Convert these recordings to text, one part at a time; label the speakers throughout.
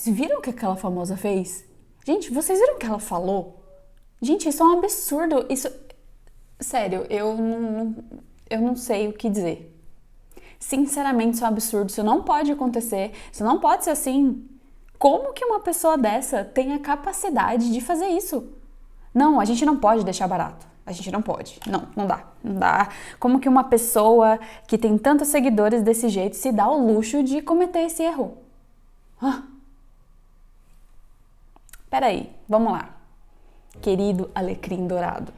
Speaker 1: Vocês viram o que aquela famosa fez? Gente, vocês viram o que ela falou? Gente, isso é um absurdo. Isso... Sério, eu não sei o que dizer. Sinceramente, isso é um absurdo. Isso não pode acontecer. Isso não pode ser assim. Como que uma pessoa dessa tem a capacidade de fazer isso? Não, a gente não pode deixar barato. A gente não pode. Não dá. Não dá. Como que uma pessoa que tem tantos seguidores desse jeito se dá o luxo de cometer esse erro? Peraí, vamos lá. Querido alecrim dourado,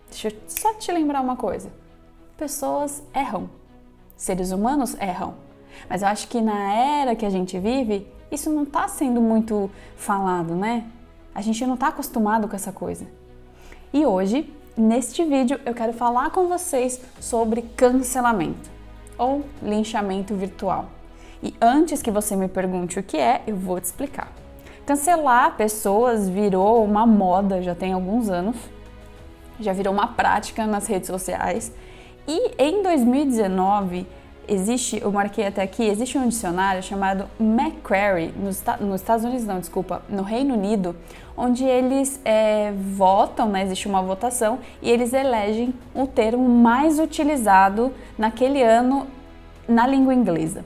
Speaker 1: deixa eu só te lembrar uma coisa. Pessoas erram. Seres humanos erram. Mas eu acho que na era que a gente vive, isso não está sendo muito falado, né? A gente não está acostumado com essa coisa. E hoje, neste vídeo, eu quero falar com vocês sobre cancelamento ou linchamento virtual. E antes que você me pergunte o que é, eu vou te explicar. Cancelar pessoas virou uma moda já tem alguns anos, já virou uma prática nas redes sociais. E em 2019, eu marquei até aqui, existe um dicionário chamado Macquarie, nos Estados Unidos não, desculpa, no Reino Unido, onde eles votam, né, existe uma votação, e eles elegem o termo mais utilizado naquele ano na língua inglesa.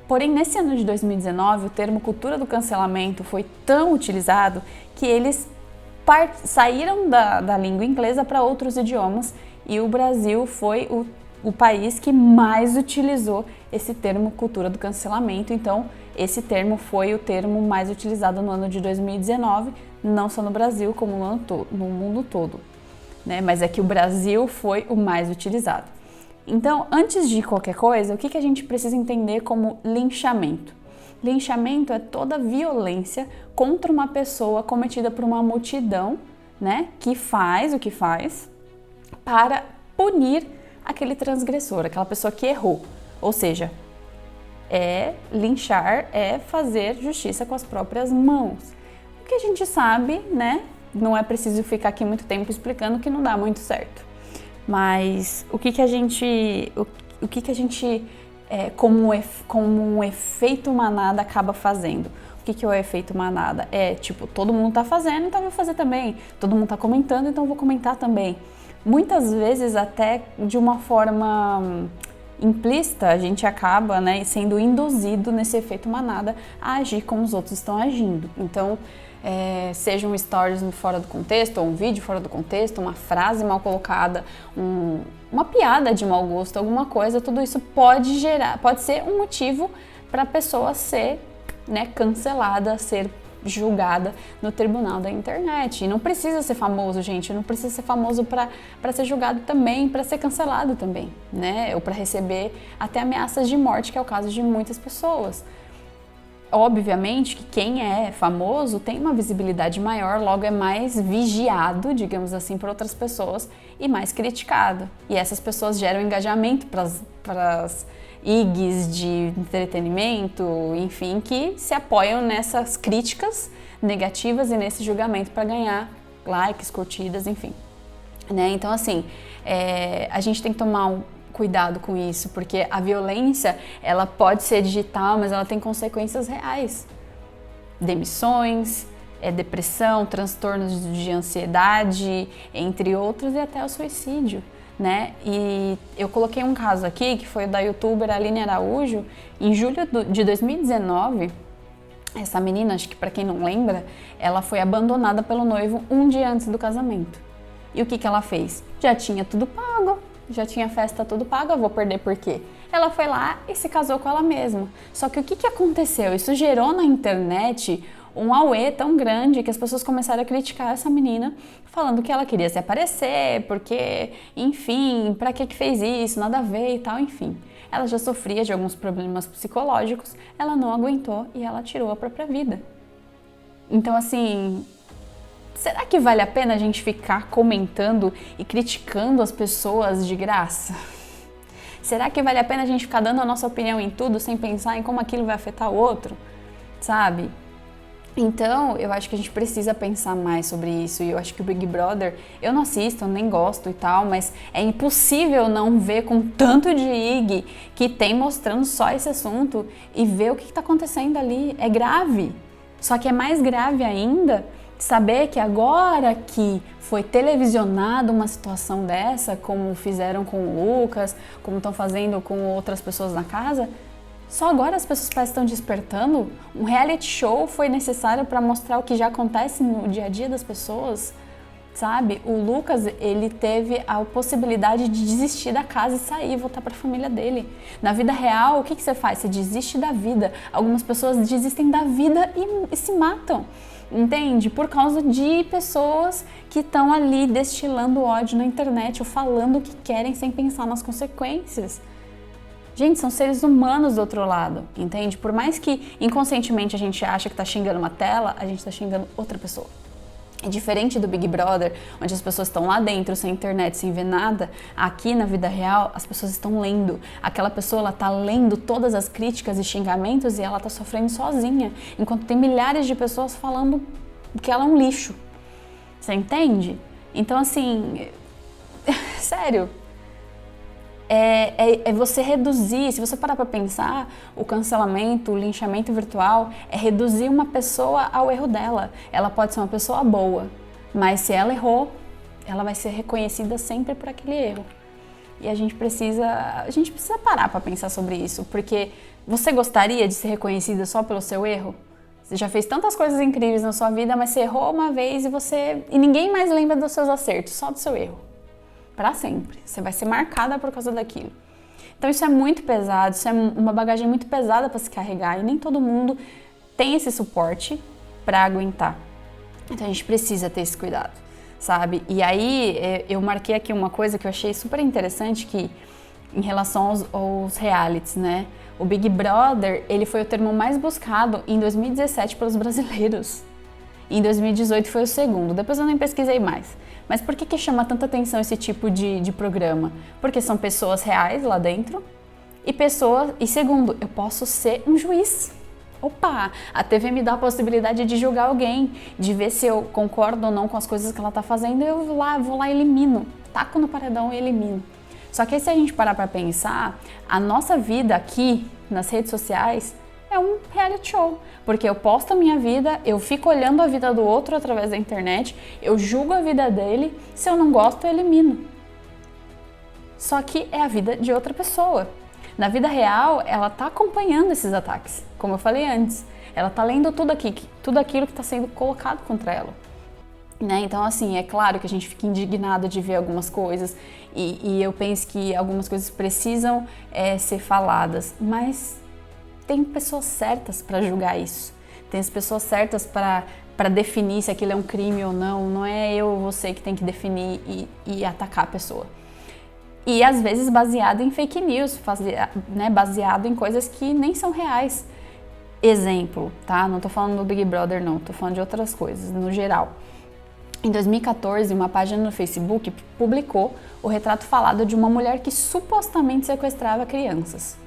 Speaker 1: Porém, nesse ano de 2019, o termo cultura do cancelamento foi tão utilizado que eles saíram da língua inglesa para outros idiomas e o Brasil foi o país que mais utilizou esse termo cultura do cancelamento. Então, esse termo foi o termo mais utilizado no ano de 2019, não só no Brasil, como no mundo todo, né? Mas é que o Brasil foi o mais utilizado. Então, antes de qualquer coisa, o que a gente precisa entender como linchamento? Linchamento é toda violência contra uma pessoa cometida por uma multidão, né, que faz o que faz para punir aquele transgressor, aquela pessoa que errou. Ou seja, linchar é fazer justiça com as próprias mãos. O que a gente sabe, né, não é preciso ficar aqui muito tempo explicando que não dá muito certo. Mas o que a gente como um efeito manada acaba fazendo? O que é o efeito manada? É tipo, todo mundo tá fazendo, então eu vou fazer também. Todo mundo tá comentando, então eu vou comentar também. Muitas vezes até de uma forma implícita a gente acaba, né, sendo induzido nesse efeito manada a agir como os outros estão agindo. Então, seja um stories fora do contexto, ou um vídeo fora do contexto, uma frase mal colocada, uma piada de mau gosto, alguma coisa, tudo isso pode ser um motivo para a pessoa ser, né, cancelada, ser julgada no tribunal da internet. E não precisa ser famoso, gente, não precisa ser famoso para ser julgado também, para ser cancelado também, né, ou para receber até ameaças de morte, que é o caso de muitas pessoas. Obviamente que quem é famoso tem uma visibilidade maior, logo é mais vigiado, digamos assim, por outras pessoas e mais criticado. E essas pessoas geram engajamento para as IGs de entretenimento, enfim, que se apoiam nessas críticas negativas e nesse julgamento para ganhar likes, curtidas, enfim. Né? Então, assim, a gente tem que tomar cuidado com isso, porque a violência, ela pode ser digital, mas ela tem consequências reais. Demissões, depressão, transtornos de ansiedade, entre outros, e até o suicídio, né? E eu coloquei um caso aqui, que foi da youtuber Aline Araújo, em julho de 2019, essa menina, acho que para quem não lembra, ela foi abandonada pelo noivo um dia antes do casamento. E o que ela fez? Já tinha tudo pago, já tinha festa tudo pago, eu vou perder por quê? Ela foi lá e se casou com ela mesma. Só que o que aconteceu? Isso gerou na internet um auê tão grande que as pessoas começaram a criticar essa menina, falando que ela queria se aparecer, porque, enfim, pra que fez isso, nada a ver e tal, enfim. Ela já sofria de alguns problemas psicológicos, ela não aguentou e ela tirou a própria vida. Então, assim, será que vale a pena a gente ficar comentando e criticando as pessoas de graça? Será que vale a pena a gente ficar dando a nossa opinião em tudo sem pensar em como aquilo vai afetar o outro? Sabe? Então, eu acho que a gente precisa pensar mais sobre isso. E eu acho que o Big Brother, eu não assisto, eu nem gosto e tal, mas é impossível não ver com tanto de IG que tem mostrando só esse assunto e ver o que está acontecendo ali. É grave. Só que é mais grave ainda saber que agora que foi televisionada uma situação dessa, como fizeram com o Lucas, como estão fazendo com outras pessoas na casa, só agora as pessoas parecem estão despertando. Um reality show foi necessário para mostrar o que já acontece no dia a dia das pessoas, sabe? O Lucas, ele teve a possibilidade de desistir da casa e sair, voltar para a família dele. Na vida real, o que você faz? Você desiste da vida. Algumas pessoas desistem da vida e se matam. Entende? Por causa de pessoas que estão ali destilando ódio na internet ou falando o que querem sem pensar nas consequências. Gente, são seres humanos do outro lado, entende? Por mais que inconscientemente a gente acha que tá xingando uma tela, a gente tá xingando outra pessoa. É diferente do Big Brother, onde as pessoas estão lá dentro, sem internet, sem ver nada. Aqui na vida real, as pessoas estão lendo. Aquela pessoa, ela tá lendo todas as críticas e xingamentos e ela tá sofrendo sozinha, enquanto tem milhares de pessoas falando que ela é um lixo. Você entende? Então, assim, sério, é você reduzir, se você parar pra pensar, o cancelamento, o linchamento virtual é reduzir uma pessoa ao erro dela. Ela pode ser uma pessoa boa, mas se ela errou, ela vai ser reconhecida sempre por aquele erro. E a gente precisa parar pra pensar sobre isso, porque você gostaria de ser reconhecida só pelo seu erro? Você já fez tantas coisas incríveis na sua vida, mas você errou uma vez e ninguém mais lembra dos seus acertos, só do seu erro. Para sempre. Você vai ser marcada por causa daquilo. Então isso é muito pesado, isso é uma bagagem muito pesada para se carregar e nem todo mundo tem esse suporte para aguentar. Então a gente precisa ter esse cuidado, sabe? E aí eu marquei aqui uma coisa que eu achei super interessante, que em relação aos realities, né? O Big Brother, ele foi o termo mais buscado em 2017 pelos brasileiros. Em 2018 foi o segundo, depois eu nem pesquisei mais. Mas por que chama tanta atenção esse tipo de programa? Porque são pessoas reais lá dentro e segundo, eu posso ser um juiz. Opa, a TV me dá a possibilidade de julgar alguém, de ver se eu concordo ou não com as coisas que ela tá fazendo, eu vou lá e elimino, taco no paredão e elimino. Só que aí, se a gente parar pra pensar, a nossa vida aqui nas redes sociais é um reality show, porque eu posto a minha vida, eu fico olhando a vida do outro através da internet, eu julgo a vida dele, se eu não gosto, eu elimino. Só que é a vida de outra pessoa. Na vida real, ela tá acompanhando esses ataques, como eu falei antes. Ela tá lendo tudo aquilo que está sendo colocado contra ela. Né? Então, assim, é claro que a gente fica indignado de ver algumas coisas e eu penso que algumas coisas precisam ser faladas, mas tem pessoas certas para julgar isso, tem as pessoas certas para definir se aquilo é um crime ou não, não é eu ou você que tem que definir e atacar a pessoa. E às vezes baseado em fake news, né, baseado em coisas que nem são reais. Exemplo, tá? Não tô falando do Big Brother não, tô falando de outras coisas, no geral. Em 2014, uma página no Facebook publicou o retrato falado de uma mulher que supostamente sequestrava crianças.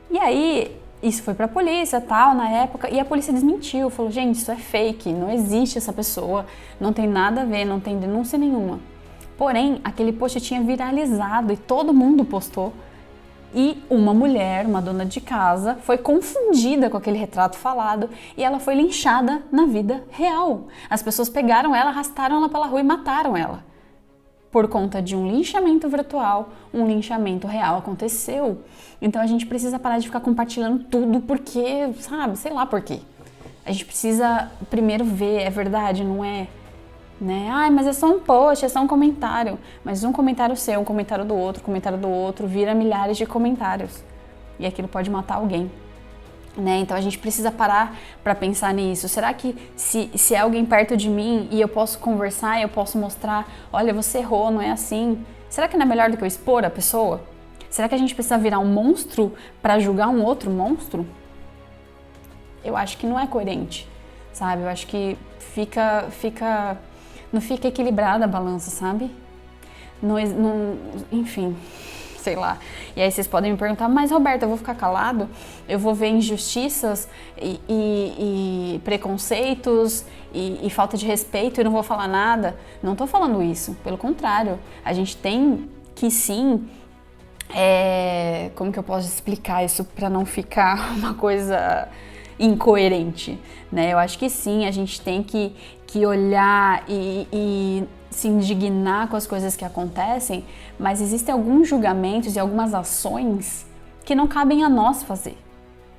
Speaker 1: E aí, isso foi pra polícia, tal, na época, e a polícia desmentiu, falou, gente, isso é fake, não existe essa pessoa, não tem nada a ver, não tem denúncia nenhuma. Porém, aquele post tinha viralizado e todo mundo postou, e uma mulher, uma dona de casa, foi confundida com aquele retrato falado e ela foi linchada na vida real. As pessoas pegaram ela, arrastaram ela pela rua e mataram ela. Por conta de um linchamento virtual, um linchamento real aconteceu. Então a gente precisa parar de ficar compartilhando tudo porque, sabe, sei lá por quê. A gente precisa primeiro ver, é verdade, não é? Né? Ai, mas é só um post, é só um comentário. Mas um comentário seu, um comentário do outro, vira milhares de comentários. E aquilo pode matar alguém. Né? Então a gente precisa parar para pensar nisso. Será que se é alguém perto de mim e eu posso conversar, eu posso mostrar, olha, você errou, não é assim? Será que não é melhor do que eu expor a pessoa? Será que a gente precisa virar um monstro para julgar um outro monstro? Eu acho que não é coerente, sabe? Eu acho que não fica equilibrada a balança, sabe? Enfim, sei lá. E aí vocês podem me perguntar, mas Roberta, eu vou ficar calado? Eu vou ver injustiças e preconceitos e falta de respeito e não vou falar nada? Não tô falando isso, pelo contrário. A gente tem que sim, como que eu posso explicar isso para não ficar uma coisa incoerente, né? Eu acho que sim, a gente tem que olhar e se indignar com as coisas que acontecem, mas existem alguns julgamentos e algumas ações que não cabem a nós fazer,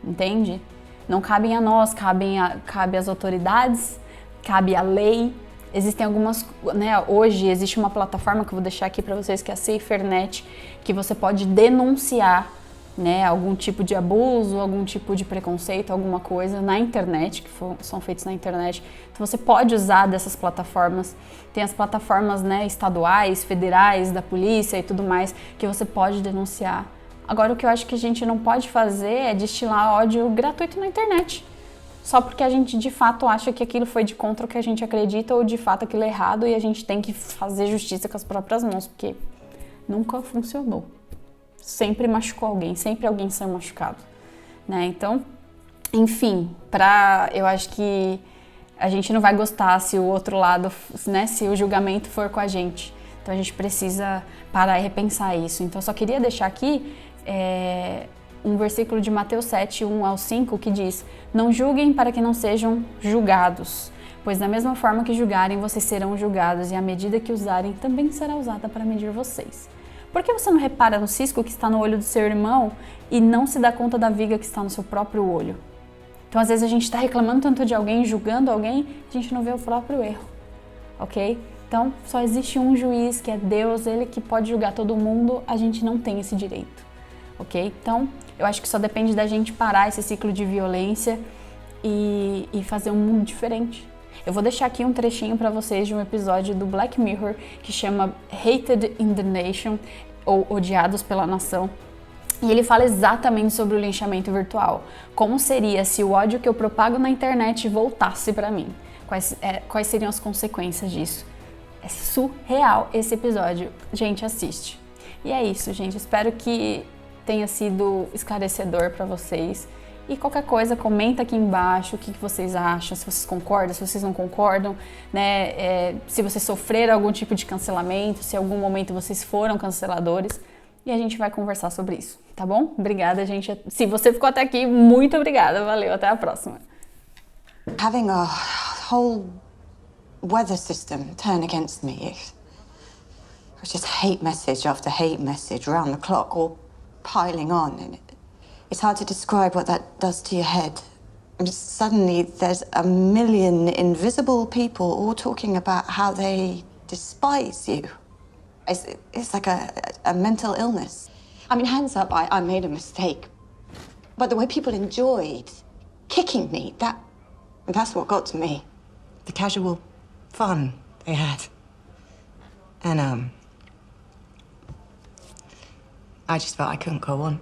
Speaker 1: entende? Não cabem a nós, cabe às autoridades, cabe à lei. Existem algumas, né, hoje existe uma plataforma que eu vou deixar aqui para vocês, que é a SaferNet, que você pode denunciar, né, algum tipo de abuso, algum tipo de preconceito, alguma coisa na internet, que são feitos na internet. Então você pode usar dessas plataformas. Tem as plataformas, né, estaduais, federais, da polícia e tudo mais, que você pode denunciar. Agora, o que eu acho que a gente não pode fazer é destilar ódio gratuito na internet. Só porque a gente de fato acha que aquilo foi de contra o que a gente acredita ou de fato aquilo é errado e a gente tem que fazer justiça com as próprias mãos, porque nunca funcionou. Sempre machucou alguém, sempre alguém saiu machucado, né? Então, enfim, eu acho que a gente não vai gostar se o outro lado, né, se o julgamento for com a gente. Então a gente precisa parar e repensar isso. Então eu só queria deixar aqui um versículo de Mateus 7, 1 ao 5, que diz: não julguem para que não sejam julgados, pois da mesma forma que julgarem, vocês serão julgados, e a medida que usarem também será usada para medir vocês. Por que você não repara no cisco que está no olho do seu irmão e não se dá conta da viga que está no seu próprio olho? Então às vezes a gente está reclamando tanto de alguém, julgando alguém, a gente não vê o próprio erro, ok? Então só existe um juiz, que é Deus, ele que pode julgar todo mundo, a gente não tem esse direito, ok? Então eu acho que só depende da gente parar esse ciclo de violência e fazer um mundo diferente. Eu vou deixar aqui um trechinho para vocês de um episódio do Black Mirror que chama Hated in the Nation, ou Odiados pela Nação. E ele fala exatamente sobre o linchamento virtual. Como seria se o ódio que eu propago na internet voltasse para mim? Quais seriam as consequências disso? É surreal esse episódio. Gente, assiste. E é isso, gente. Espero que tenha sido esclarecedor para vocês. E qualquer coisa, comenta aqui embaixo o que vocês acham, se vocês concordam, se vocês não concordam, né? Se vocês sofreram algum tipo de cancelamento, se em algum momento vocês foram canceladores. E a gente vai conversar sobre isso, tá bom? Obrigada, gente. Se você ficou até aqui, muito obrigada. Valeu, até a próxima.
Speaker 2: Having a whole weather system turn against me, it was just hate message after hate message around the clock, all piling on, and it's hard to describe what that does to your head. And just suddenly there's a million invisible people all talking about how they despise you. It's like a mental illness. I mean, hands up, I made a mistake. But the way people enjoyed kicking me, that's what got to me. The casual fun they had. And, I just felt I couldn't go on.